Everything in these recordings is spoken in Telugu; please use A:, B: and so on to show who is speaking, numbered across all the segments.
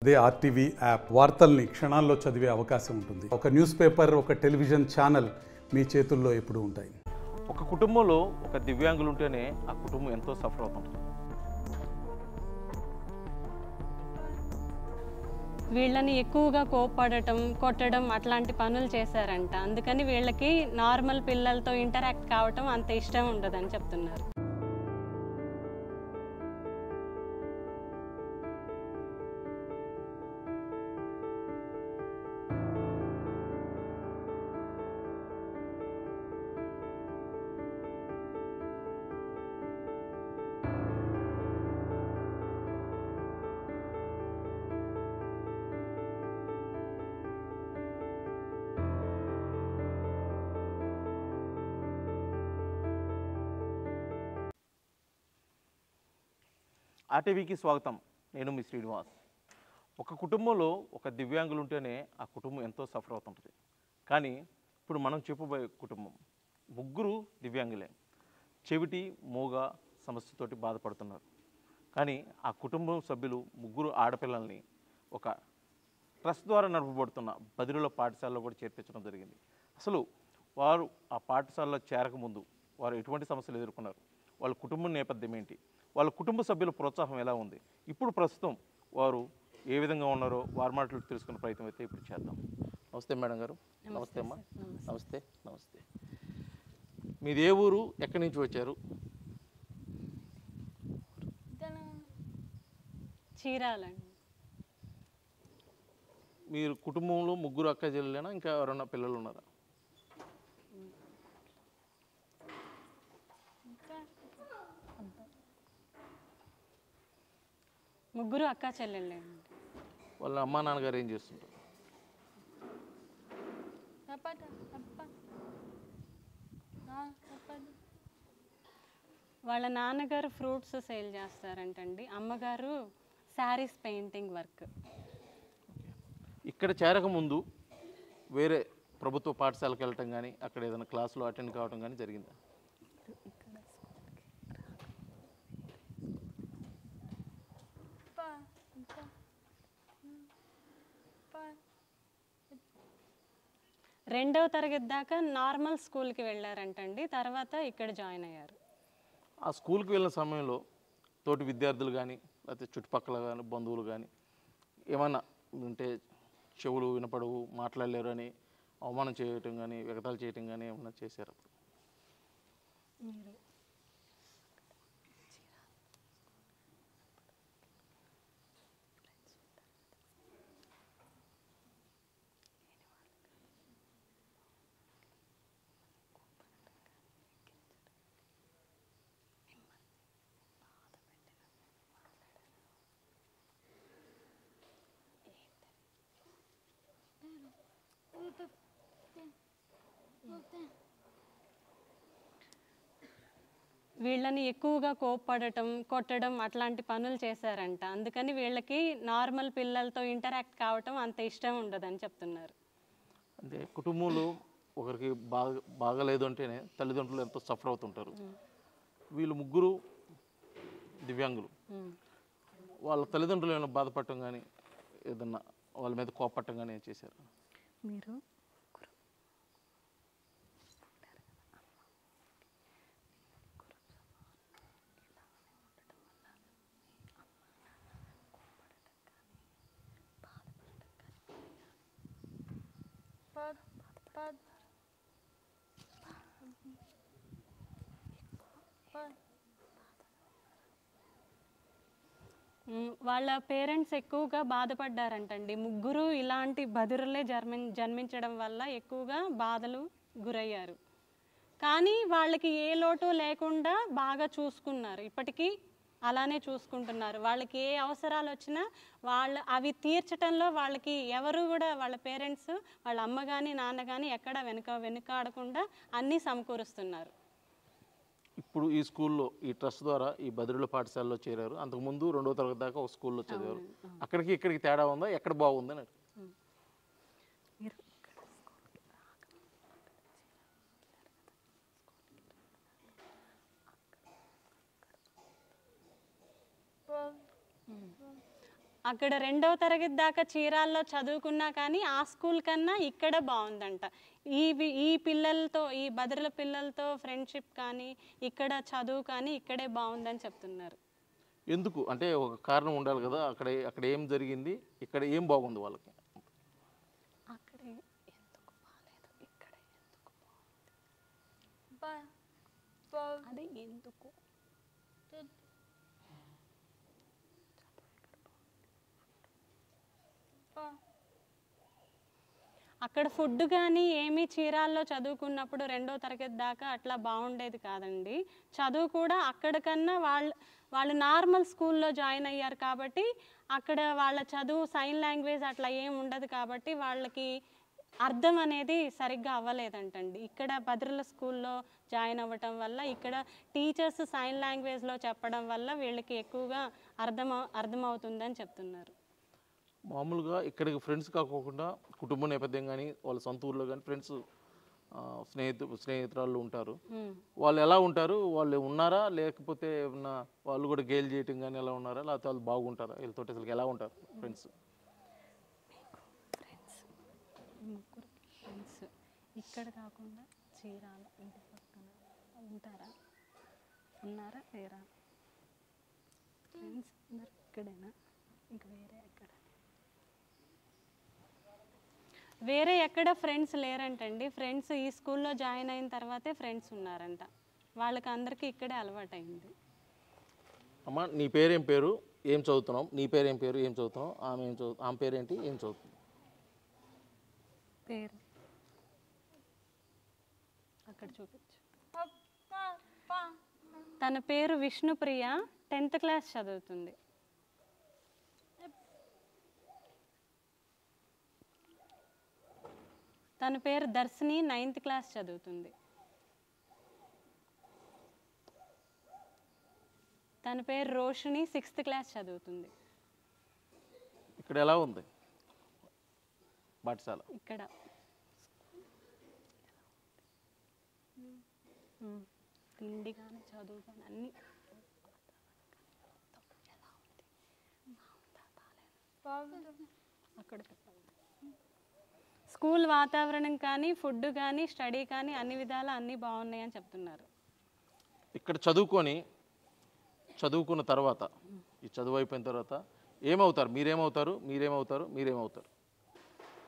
A: అదే ఆర్టీవీ యాప్ వార్తల్ని క్షణాల్లో చదివే అవకాశం ఉంటుంది. ఒక న్యూస్ పేపర్, ఒక టెలివిజన్ ఛానల్ మీ చేతుల్లో ఎప్పుడూ ఉంటాయి.
B: ఒక కుటుంబంలో ఒక దివ్యాంగులు ఉంటేనే ఆ కుటుంబం ఎంతో సఫర్ అవుతుంది.
C: వీళ్ళని ఎక్కువగా కోప్పడటం, కొట్టడం అట్లాంటి పనులు చేశారంట. అందుకని వీళ్ళకి నార్మల్ పిల్లలతో ఇంటరాక్ట్ కావటం అంత ఇష్టం ఉండదని చెప్తున్నారు.
B: ఆర్టీవీకి స్వాగతం. నేను మీ శ్రీనివాస్. ఒక కుటుంబంలో ఒక దివ్యాంగులు ఉంటేనే ఆ కుటుంబం ఎంతో సఫర్ అవుతుంటుంది. కానీ ఇప్పుడు మనం చెప్పబోయే కుటుంబం ముగ్గురు దివ్యాంగులే. చెవిటి, మూగ సమస్యతోటి బాధపడుతున్నారు. కానీ ఆ కుటుంబం సభ్యులు ముగ్గురు ఆడపిల్లల్ని ఒక ట్రస్ట్ ద్వారా నడపబడుతున్న బదిరుల పాఠశాలలో కూడా చేర్పించడం జరిగింది. అసలు వారు ఆ పాఠశాలలో చేరకముందు వారు ఎటువంటి సమస్యలు ఎదుర్కొన్నారు, వాళ్ళ కుటుంబం నేపథ్యం ఏంటి, వాళ్ళ కుటుంబ సభ్యుల ప్రోత్సాహం ఎలా ఉంది, ఇప్పుడు ప్రస్తుతం వారు ఏ విధంగా ఉన్నారో వారి మాటలు తెలుసుకునే ప్రయత్నం అయితే ఇప్పుడు చేద్దాం. నమస్తే మేడం గారు. నమస్తే అమ్మా. నమస్తే. నమస్తే. మీది ఏ ఊరు, ఎక్కడి నుంచి వచ్చారు?
C: చీరాలండి.
B: మీరు కుటుంబంలో ముగ్గురు అక్క చెల్లెలేనా, ఇంకా ఎవరన్నా పిల్లలు ఉన్నారా?
C: ముగ్గురు అక్క చెల్లెళ్ళే.
B: వాళ్ళ అమ్మా నాన్నగారు ఏం చేస్తుంటారు?
C: వాళ్ళ నాన్నగారు ఫ్రూట్స్ సేల్ చేస్తారంటండి. అమ్మగారు శారీస్ పెయింటింగ్ వర్క్.
B: ఇక్కడ చేరకముందు వేరే ప్రభుత్వ పాఠశాలకు వెళ్ళటం కానీ అక్కడ ఏదైనా క్లాసులో అటెండ్ కావడం కానీ జరిగిందా?
C: రెండవ తరగతి దాకా నార్మల్ స్కూల్కి వెళ్ళారంటండి. తర్వాత ఇక్కడ జాయిన్ అయ్యారు.
B: ఆ స్కూల్కి వెళ్ళిన సమయంలో తోటి విద్యార్థులు కానీ లేకపోతే చుట్టుపక్కల కానీ బంధువులు కానీ ఏమన్నా అంటే చెవులు వినపడవు, మాట్లాడలేరు అని అవమానం చేయటం కానీ ఎగతాళి చేయటం కానీ ఏమన్నా చేశారు?
C: వీళ్ళని ఎక్కువగా కోప్పడటం, కొట్టడం అట్లాంటి పనులు చేశారంట. అందుకని వీళ్ళకి నార్మల్ పిల్లలతో ఇంటరాక్ట్ కావటం అంత ఇష్టం ఉండదని చెప్తున్నారు.
B: అంటే కుటుంబంలో ఒకరికి బాగలేదు అంటేనే తల్లిదండ్రులు ఎంతో సఫర్ అవుతుంటారు. వీళ్ళు ముగ్గురు దివ్యాంగులు. వాళ్ళ తల్లిదండ్రులు ఏమైనా బాధపడటం కానీ ఏదన్నా వాళ్ళ మీద కోపట్టం కానీ ఏం చేశారు?
C: మీరు వాళ్ళ పేరెంట్స్ ఎక్కువగా బాధపడ్డారంటండి. ముగ్గురు ఇలాంటి బదురులే జన్మించడం వల్ల ఎక్కువగా బాధలు గురయ్యారు. కానీ వాళ్ళకి ఏ లోటు లేకుండా బాగా చూసుకున్నారు. ఇప్పటికీ అలానే చూసుకుంటున్నారు. వాళ్ళకి ఏ అవసరాలు వచ్చినా అవి తీర్చడంలో వాళ్ళకి ఎవరు కూడా వాళ్ళ పేరెంట్స్, వాళ్ళ అమ్మ కానీ నాన్న కానీ ఎక్కడ వెనుకాడకుండా అన్నీ సమకూరుస్తున్నారు.
B: ఇప్పుడు ఈ స్కూల్లో ఈ ట్రస్ట్ ద్వారా ఈ బదిరుల పాఠశాలలో చేరారు. అంతకుముందు 2వ తరగతి దాకా ఒక స్కూల్లో చదివారు. అక్కడికి ఇక్కడికి తేడా ఉందా, ఎక్కడ బాగుందని?
C: అక్కడ 2వ తరగతి దాకా చీరాల్లో చదువుకున్నా కానీ ఆ స్కూల్ కన్నా ఇక్కడ బాగుందంట. ఈ పిల్లలతో, ఈ బదిరల పిల్లలతో ఫ్రెండ్షిప్ కానీ ఇక్కడ చదువు కానీ ఇక్కడే బాగుందని చెప్తున్నారు.
B: ఎందుకు అంటే ఒక కారణం ఉండాలి కదా, అక్కడ అక్కడ ఏం జరిగింది, ఇక్కడ ఏం బాగుంది వాళ్ళకి?
C: అక్కడే ఎందుకు బాగాలేదు, ఇక్కడే ఎందుకు బాగుంది, అదే ఎందుకు అక్కడ ఫుడ్ కానీ ఏమీ చీరాల్లో చదువుకున్నప్పుడు 2వ తరగతి దాకా అట్లా బాగుండేది కాదండి. చదువు కూడా అక్కడికన్నా వాళ్ళు నార్మల్ స్కూల్లో జాయిన్ అయ్యారు కాబట్టి అక్కడ వాళ్ళ చదువు సైన్ లాంగ్వేజ్ అట్లా ఏం ఉండదు కాబట్టి వాళ్ళకి అర్థం అనేది సరిగ్గా అవ్వలేదంటండి. ఇక్కడ భద్రల స్కూల్లో జాయిన్ అవ్వటం వల్ల ఇక్కడ టీచర్స్ సైన్ లాంగ్వేజ్లో చెప్పడం వల్ల వీళ్ళకి ఎక్కువగా అర్థమవుతుందని చెప్తున్నారు.
B: మామూలుగా ఇక్కడికి ఫ్రెండ్స్ కాకోకుండా కుటుంబ నేపథ్యం కానీ వాళ్ళ సొంత ఊర్లో కానీ ఫ్రెండ్స్ స్నేహితురాళ్ళు ఉంటారు. వాళ్ళు ఎలా ఉంటారు? వాళ్ళు ఉన్నారా, లేకపోతే ఏమన్నా వాళ్ళు కూడా గేల్ చేయటం కానీ ఎలా ఉన్నారా, లేకపోతే వాళ్ళు బాగుంటారా? వీళ్ళతో అసలు ఎలా ఉంటారు ఫ్రెండ్స్?
C: ముగ్గురు ఫ్రెండ్స్ ఇక్కడ కాకుండా చీరాల ఇంటి పక్కన ఉంటారా, ఉన్నారా లేరా? ఫ్రెండ్స్ అందరు ఇక్కడేనా, ఇంకా వేరే ఎక్కడ ఫ్రెండ్స్ లేరంటండి. ఫ్రెండ్స్ ఈ స్కూల్లో జాయిన్ అయిన తర్వాతే ఫ్రెండ్స్ ఉన్నారంట. వాళ్ళకి అందరికీ ఇక్కడే అలవాటైంది.
B: అమ్మ నీ పేరేం పేరు, ఏం చదువుతున్నావు? నీ పేరేం పేరు, ఏం చదువుతున్నావు? ఆమె పేరేంటి, ఏం చదువుతుంది?
C: పేరు అక్కడ చూపించు. తన పేరు విష్ణుప్రియ, 10th క్లాస్ చదువుతుంది. తన పేరు దర్శిని, 9th క్లాస్ చదువుతుంది. తన పేరు రోషిణి, 6th క్లాస్ చదువుతుంది.
B: ఇక్కడ ఎలా ఉంది పాఠశాల?
C: ఇక్కడ తిండి కానీ చదువు కానీ అన్నీ అక్కడ స్కూల్ వాతావరణం కానీ ఫుడ్ కానీ స్టడీ కానీ అన్ని విధాలు అన్నీ బాగున్నాయని చెప్తున్నారు.
B: ఇక్కడ చదువుకున్న తర్వాత, ఈ చదువు అయిపోయిన తర్వాత ఏమవుతారు? మీరేమవుతారు?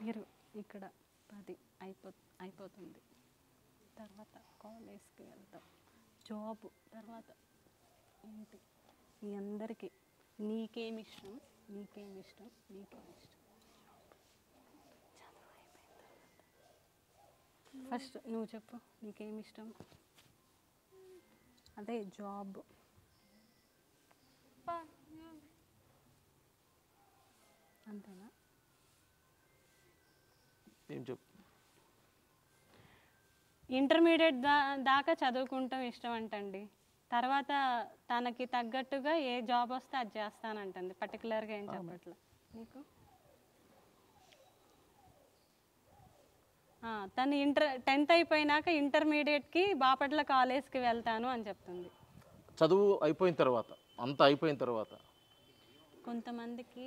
C: మీరు ఇక్కడ 10 అయిపోతుంది, తర్వాత కాలేజ్కి వెళ్తాం, జాబ్, తర్వాత ఏంటి మీ అందరికీ నీకేమిష్టం. ఫస్ట్ నువ్వు చెప్పు, నీకేమిష్టం? అదే జాబ్. అంతేనా?
B: ఏం చెప్పు.
C: ఇంటర్మీడియట్ దాకా చదువుకుంటాం ఇష్టం అంటండి. తర్వాత తనకి తగ్గట్టుగా ఏ జాబ్ వస్తే అది చేస్తానంటుంది. పర్టికులర్గా ఏం చెప్పట్లే. నీకు తను 10th అయిపోయినాక ఇంటర్మీడియట్కి బాపట్ల కాలేజ్కి వెళ్తాను అని చెప్తుంది.
B: చదువు అయిపోయిన తర్వాత, అంతా అయిపోయిన తర్వాత
C: కొంతమందికి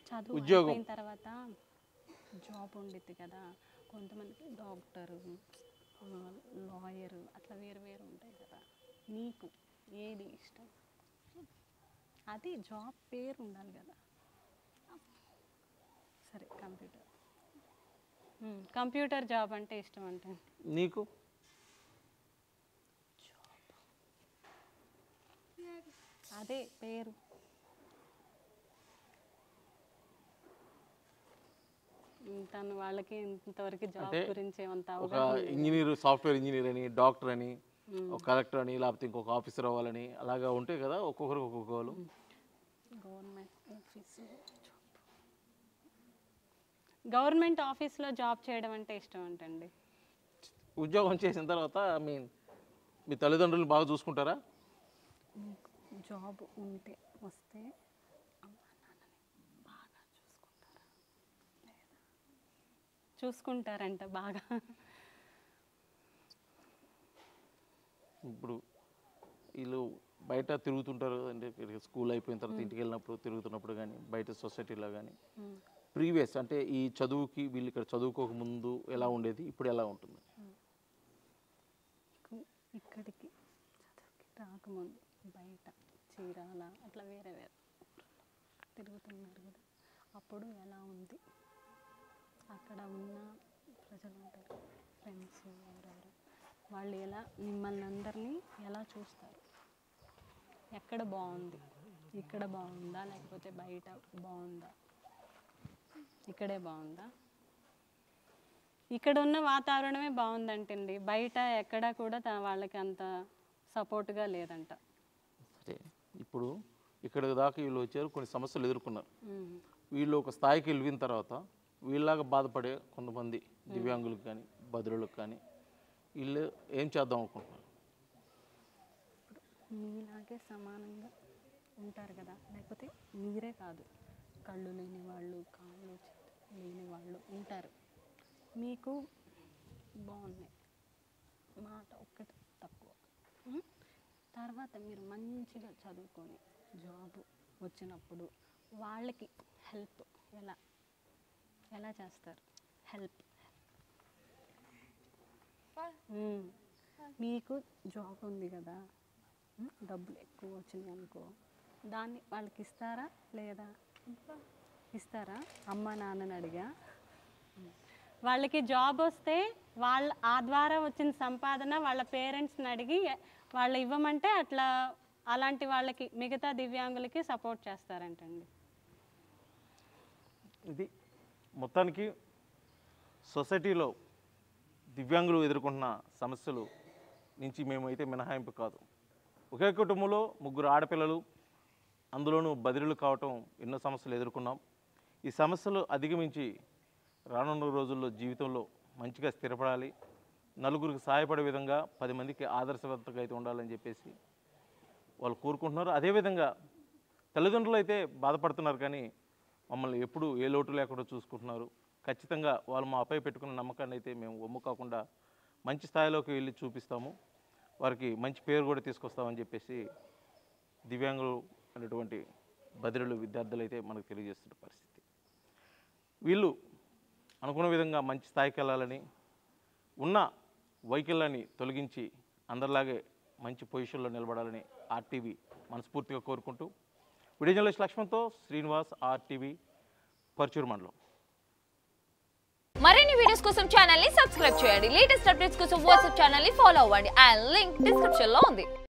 C: చదువు అయిపోయిన తర్వాత జాబ్ ఉండిద్ది కదా, కొంతమందికి డాక్టరు, లాయరు, అట్లా వేరు ఉంటాయి కదా. నీకు ఏది ఇష్టం? అది జాబ్ పేరు ఉండాలి కదా. సరే, కంప్యూటర్ జాబ్ అంటే ఇష్టం అంటే.
B: నీకు?
C: అదే పేరు. తను వాళ్ళకి ఇంతవరకు జాబ్ గురించి ఏమంత
B: ఒక ఇంజనీర్, సాఫ్ట్వేర్ ఇంజనీర్ అని, డాక్టర్ అని, ఒక కలెక్టర్ అని, లేకపోతే ఇంకొక ఆఫీసర్ అవ్వాలని అలాగా ఉంటాయి కదా, ఒక్కొక్కరికి ఒక్కొక్కరు.
C: గవర్నమెంట్ ఆఫీస్లో జాబ్ చేయడం అంటే ఇష్టం అంటండి.
B: ఉద్యోగం చేసిన తర్వాత మీ తల్లిదండ్రులు బాగా చూసుకుంటారా?
C: జాబ్ వస్తే అమ్మా నాన్నని బాగా చూసుకుంటారా? లేదా? చూసుకుంటారంట బాగా.
B: ఇప్పుడు వీళ్ళు బయట తిరుగుతుంటారు అంటే స్కూల్ అయిపోయిన తర్వాత ఇంటికి వెళ్ళినప్పుడు తిరుగుతున్నప్పుడు కానీ బయట సొసైటీలో కానీ ప్రీవియస్ అంటే ఈ చదువుకి వీళ్ళు ఇక్కడ చదువుకోక ముందు ఎలా ఉండేది ఇప్పుడు ఎలా ఉంటుంది?
C: ఇక్కడికి చదువుకి రాకముందు బయట చీరాల అట్లా వేరే వేరే తిరుగుతున్నారు కదా, అప్పుడు ఎలా ఉంది? అక్కడ ఉన్న ప్రజలు ఉంటారు, ఫ్రెండ్స్ ఎవరెవరు, వాళ్ళు ఎలా మిమ్మల్ని అందరినీ ఎలా చూస్తారు? ఎక్కడ బాగుంది? ఇక్కడ బాగుందా లేకపోతే బయట బాగుందా? ఇక్కడే బాగుందా? ఇక్కడ ఉన్న వాతావరణమే బాగుందంటండి, బయట ఎక్కడా కూడా వాళ్ళకి అంత సపోర్ట్గా లేదంట.
B: సరే, ఇప్పుడు ఇక్కడ దాకా వీళ్ళు వచ్చారు, కొన్ని సమస్యలు ఎదుర్కొన్నారు. వీళ్ళు ఒక స్థాయికి వెళ్ళిన తర్వాత వీళ్ళలాగా బాధపడే కొంతమంది దివ్యాంగులకు కానీ బదురులకు కానీ వీళ్ళు ఏం చేద్దాం అనుకుంటున్నారు?
C: మీలాగే సమానంగా ఉంటారు కదా, లేకపోతే మీరే కాదు, కళ్ళు లేని వాళ్ళు కాళ్ళు లేని వాళ్ళు ఉంటారు. మీకు బాగున్నాయి, మాట ఒక్కటి తక్కువ. తర్వాత మీరు మంచిగా చదువుకొని జాబ్ వచ్చినప్పుడు వాళ్ళకి హెల్ప్ ఎలా ఎలా చేస్తారు? హెల్ప్ మీకు జాబ్ ఉంది కదా, డబ్బులు ఎక్కువ వచ్చినాయి అనుకో, దాన్ని వాళ్ళకి ఇస్తారా లేదా? ఇస్తారా? అమ్మ నాన్నని అడిగా, వాళ్ళకి జాబ్ వస్తే వాళ్ళ ఆ ద్వారా వచ్చిన సంపాదన వాళ్ళ పేరెంట్స్ని అడిగి వాళ్ళు ఇవ్వమంటే అట్లా అలాంటి వాళ్ళకి మిగతా దివ్యాంగులకి సపోర్ట్ చేస్తారంటండి.
B: ఇది మొత్తానికి సొసైటీలో దివ్యాంగులు ఎదుర్కొంటున్న సమస్యలు నుంచి మేమైతే మినహాయింపు కాదు. ఒకే కుటుంబంలో 3 ఆడపిల్లలు, అందులోనూ బదిలీలు కావటం ఎన్నో సమస్యలు ఎదుర్కొన్నాం. ఈ సమస్యలు అధిగమించి రానున్న రోజుల్లో జీవితంలో మంచిగా స్థిరపడాలి, నలుగురికి సహాయపడే విధంగా 10 మందికి ఆదర్శవంతంగా అయితే ఉండాలని చెప్పేసి వాళ్ళు కోరుకుంటున్నారు. అదేవిధంగా తల్లిదండ్రులు అయితే బాధపడుతున్నారు, కానీ మమ్మల్ని ఎప్పుడు ఏ లోటు లేకుండా చూసుకుంటున్నారు. ఖచ్చితంగా వాళ్ళు మాపై పెట్టుకున్న నమ్మకాన్ని అయితే మేము ఒమ్ము కాకుండా మంచి స్థాయిలోకి వెళ్ళి చూపిస్తాము, వారికి మంచి పేరు కూడా తీసుకొస్తామని చెప్పేసి దివ్యాంగులు అనేటువంటి బదిలీలు విద్యార్థులు అయితే మనకు తెలియజేస్తున్న పరిస్థితి. వీళ్ళు అనుకున్న విధంగా మంచి స్థాయికి వెళ్ళాలని, ఉన్న వైకల్యాన్ని తొలగించి అందరిలాగే మంచి పొజిషన్లో నిలబడాలని ఆర్టీవీ మనస్ఫూర్తిగా కోరుకుంటూ, వీడియో జర్నలిస్ట్ లక్ష్మణ్తో శ్రీనివాస్, ఆర్టీవీ, పర్చూరు మండలం.
D: మరిన్ని వీడియోస్ కోసం ఛానల్ ని సబ్స్క్రైబ్ చేయండి. లేటెస్ట్ అప్డేట్స్ కోసం వాట్సాప్ ఛానల్ ని ఫాలో అవ్వండి. ఆ లింక్ డిస్క్రిప్షన్ లో ఉంది.